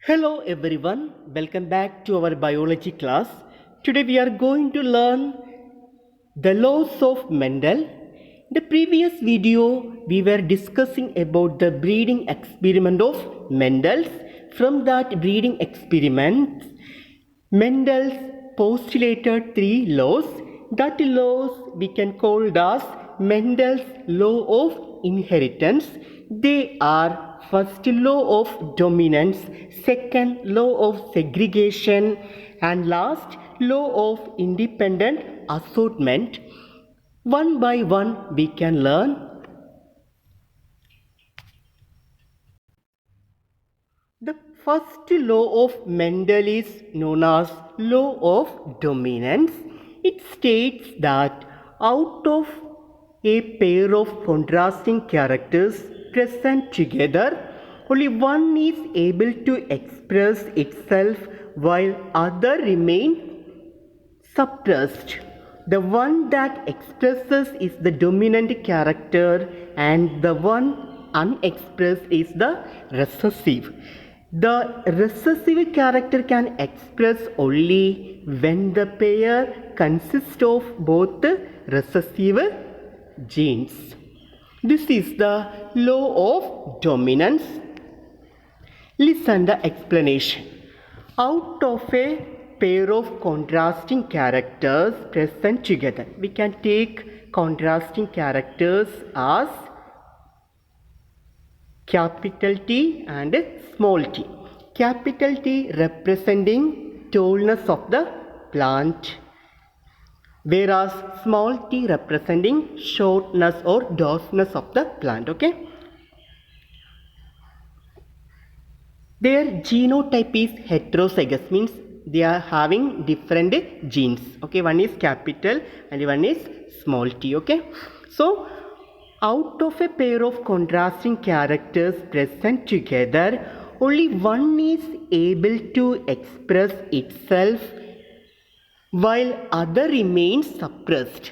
Hello everyone, welcome back to our biology class. Today we are going to learn the laws of Mendel. In the previous video, we were discussing about the breeding experiment of Mendel's. From that breeding experiment, Mendel's postulated three laws. That laws we can call as Mendel's law of inheritance. They are first law of dominance, second law of segregation, and last law of independent assortment. One by one we can learn. The first law of Mendel is known as law of dominance. It states that out of a pair of contrasting characters present together, only one is able to express itself while other remain suppressed. The one that expresses is the dominant character and the one unexpressed is the recessive. The recessive character can express only when the pair consists of both recessive genes. This is the law of dominance. Listen the explanation. Out of a pair of contrasting characters present together, we can take contrasting characters as capital T and small t. Capital T representing tallness of the plant, whereas small t representing shortness or dwarfness of the plant. Okay. Their genotype is heterozygous, means they are having different genes. Okay, one is capital and one is small t. Okay, so out of a pair of contrasting characters present together, only one is able to express itself while other remains suppressed.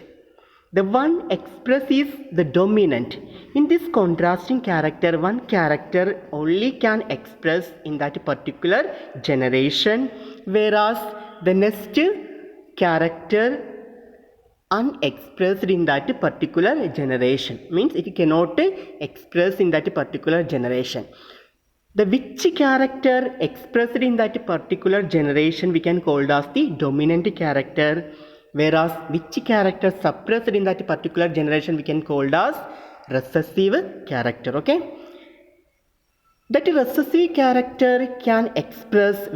The one expressed is the dominant. In this contrasting character, one character only can express in that particular generation, whereas the next character unexpressed in that particular generation, means it cannot express in that particular generation. The which character expressed in that particular generation we can call as the dominant character, whereas which character suppressed in that particular generation we can call as recessive character. Okay, that recessive character can express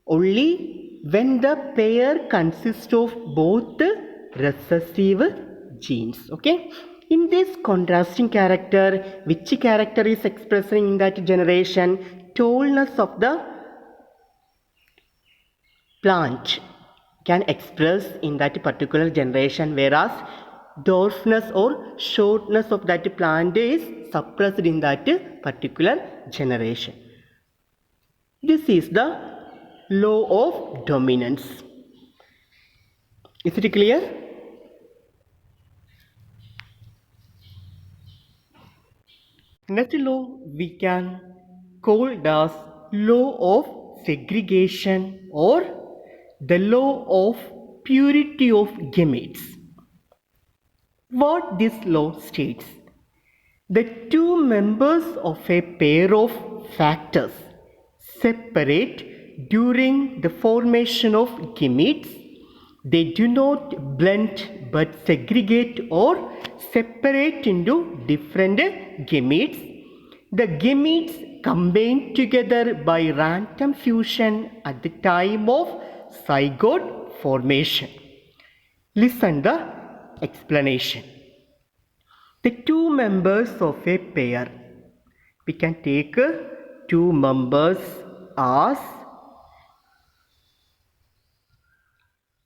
only when the pair consists of both recessive genes. Okay, in this contrasting character, which character is expressing in that generation tallness of the plant can express in that particular generation, whereas dwarfness or shortness of that plant is suppressed in that particular generation. This is the law of dominance. Is it clear? Next law we can call as law of segregation or the law of purity of gametes. What this law states: the two members of a pair of factors separate during the formation of gametes. They do not blend but segregate or separate into different gametes. The gametes combine together by random fusion at the time of zygote formation. Listen the explanation. The two members of a pair, we can take two members as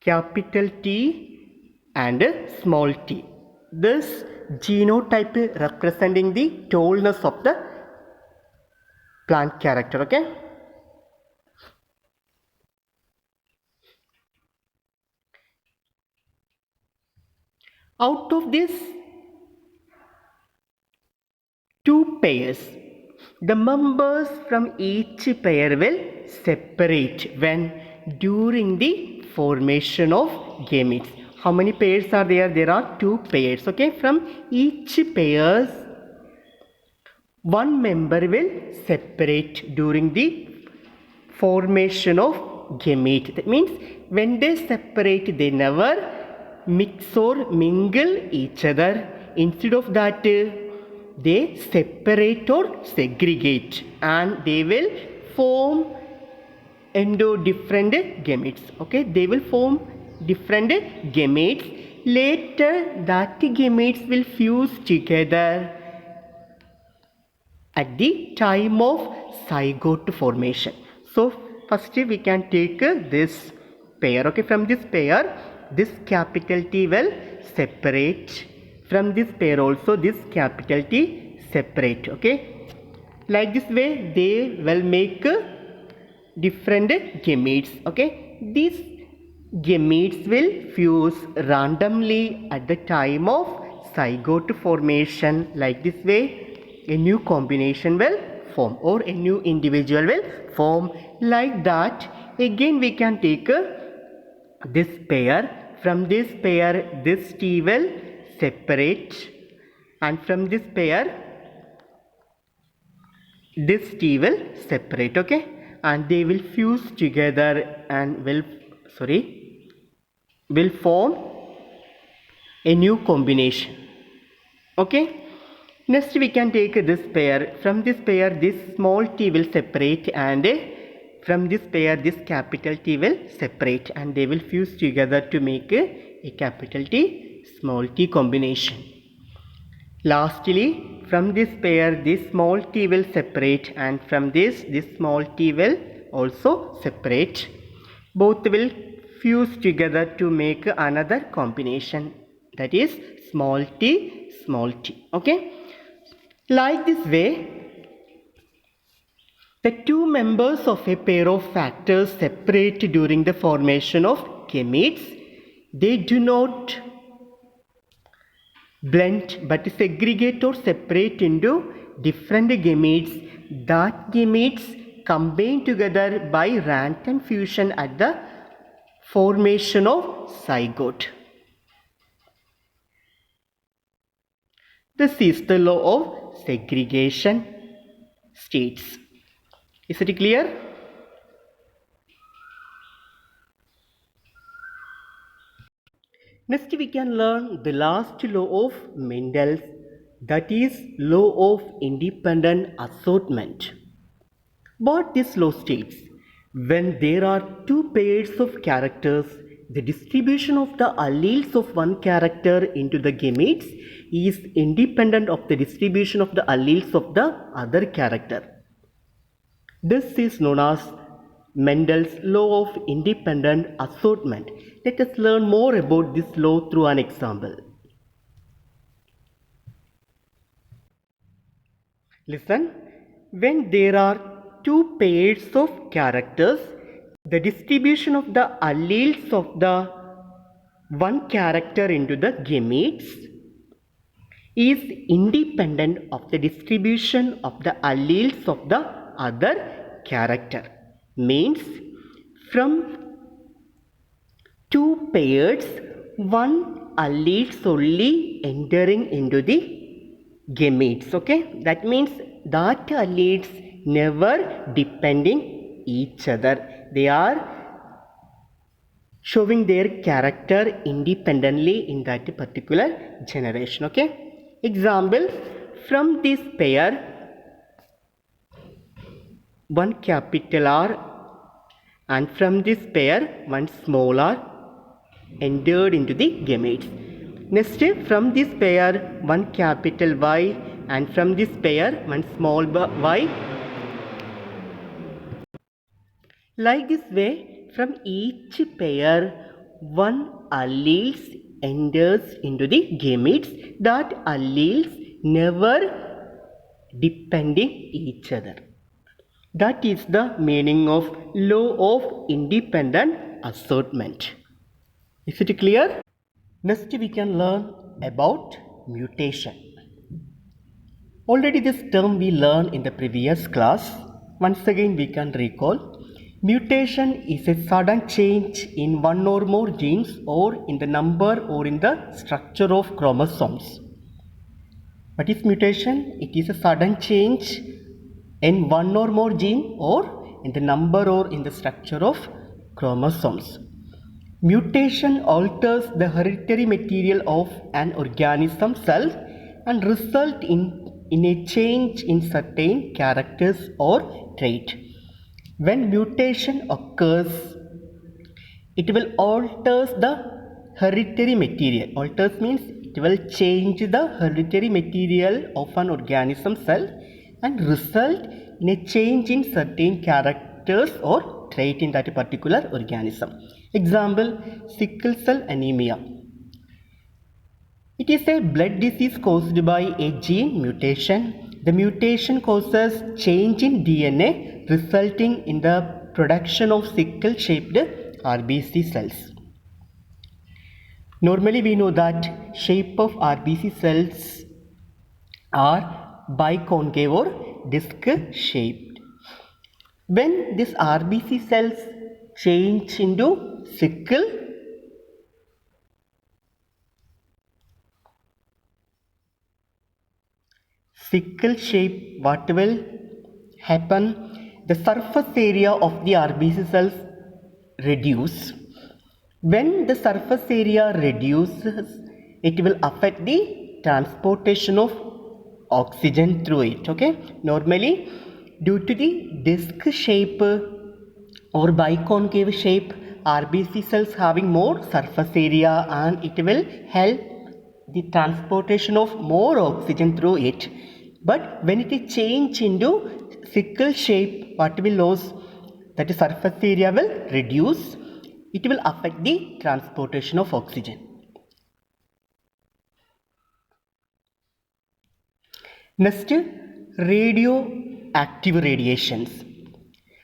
capital T and small t. This genotype representing the tallness of the plant character. Okay, out of this two pairs, The members from each pair will separate when during the formation of gametes. How many pairs are there? There are two pairs. Okay, from each pairs, one member will separate during the formation of gamete. That means when they separate, they never mix or mingle each other. Instead of that, they separate or segregate, and they will form into different gametes. Okay, they will form different gametes. Later, that gametes will fuse together at the time of zygote formation. So first we can take this pair. Okay, from this pair, this capital T will separate. From this pair also, this capital T separate. Okay, like this way they will make different gametes. Okay, these gametes will fuse randomly at the time of zygote formation. Like this way, a new combination will form, or a new individual will form. Like that, again we can take this pair. From this pair, this T will separate, and from this pair, this T will separate. Okay, and they will fuse together and will form a new combination. Okay, next we can take this pair. From this pair, this small t will separate, and from this pair, this capital T will separate, and they will fuse together to make a capital T small t combination. Lastly, from this pair, this small t will separate, and from this small t will also separate. Both will fuse together to make another combination, that is small t, small t. Okay, like this way, the two members of a pair of factors separate during the formation of gametes. They do not blend but segregate or separate into different gametes. That gametes combine together by random fusion at the formation of zygote. This is the law of segregation states. Is it clear? Next we can learn the last law of Mendel's, that is law of independent assortment. What this law states: when there are two pairs of characters, the distribution of the alleles of one character into the gametes is independent of the distribution of the alleles of the other character. This is known as Mendel's law of independent assortment. Let us learn more about this law through an example. Listen, when there are two pairs of characters, the distribution of the alleles of the one character into the gametes is independent of the distribution of the alleles of the other character. Means, from two pairs, one alleles only entering into the gametes. Okay, that means that alleles never depending each other. They are showing their character independently in that particular generation. Okay, example, from this pair, one capital R, and from this pair, one small r entered into the gametes. Next, from this pair, one capital Y, and from this pair, one small y. Like this way, from each pair, one alleles enters into the gametes. That alleles never depending each other. That is the meaning of law of independent assortment. Is it clear? Next we can learn about mutation. Already this term we learned in the previous class. Once again we can recall. Mutation is a sudden change in one or more genes or in the number or in the structure of chromosomes. What is mutation? It is a sudden change in one or more gene or in the number or in the structure of chromosomes. Mutation alters the hereditary material of an organism cell and result in a change in certain characters or trait. When mutation occurs, it will alter the hereditary material. Alters means it will change the hereditary material of an organism cell and result in a change in certain characters or trait in that particular organism. Example, sickle cell anemia. It is a blood disease caused by a gene mutation. The mutation causes change in DNA resulting in the production of sickle-shaped RBC cells. Normally we know that shape of RBC cells are biconcave or disc shaped. When these RBC cells change into sickle shape, what will happen? The surface area of the RBC cells reduce. When the surface area reduces, it will affect the transportation of oxygen through it. Okay, normally due to the disc shape or biconcave shape, RBC cells having more surface area and it will help the transportation of more oxygen through it. But when it is changed into sickle shape, what will lose? That the surface area will reduce. It will affect the transportation of oxygen. Next, radioactive radiations.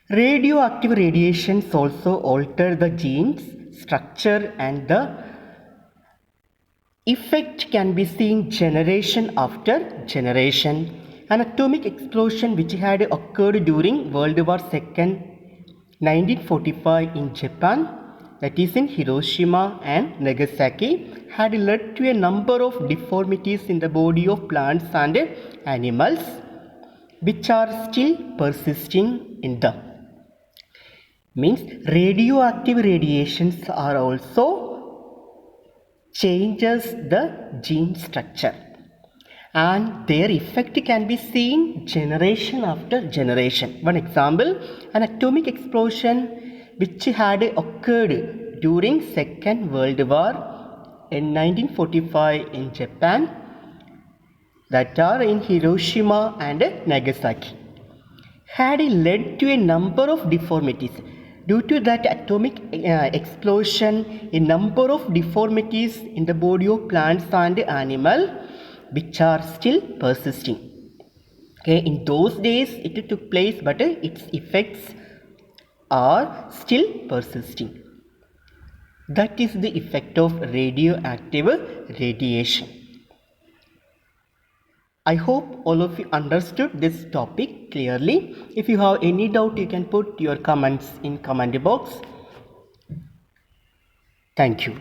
Radioactive radiations also alter the genes structure and the effect can be seen generation after generation. An atomic explosion which had occurred during World War II 1945 in Japan, that is in Hiroshima and Nagasaki, had led to a number of deformities in the body of plants and animals which are still persisting in them. Means radioactive radiations are also changes the gene structure and their effect can be seen generation after generation. One example, an atomic explosion which had occurred during Second World War in 1945 in Japan, that are in Hiroshima and Nagasaki, had led to a number of deformities. Due to that atomic explosion, a number of deformities in the body of plants and animal which are still persisting. Okay, in those days it took place, but its effects are still persisting. That is the effect of radioactive radiation. I hope all of you understood this topic clearly. If you have any doubt, you can put your comments in comment box. Thank you.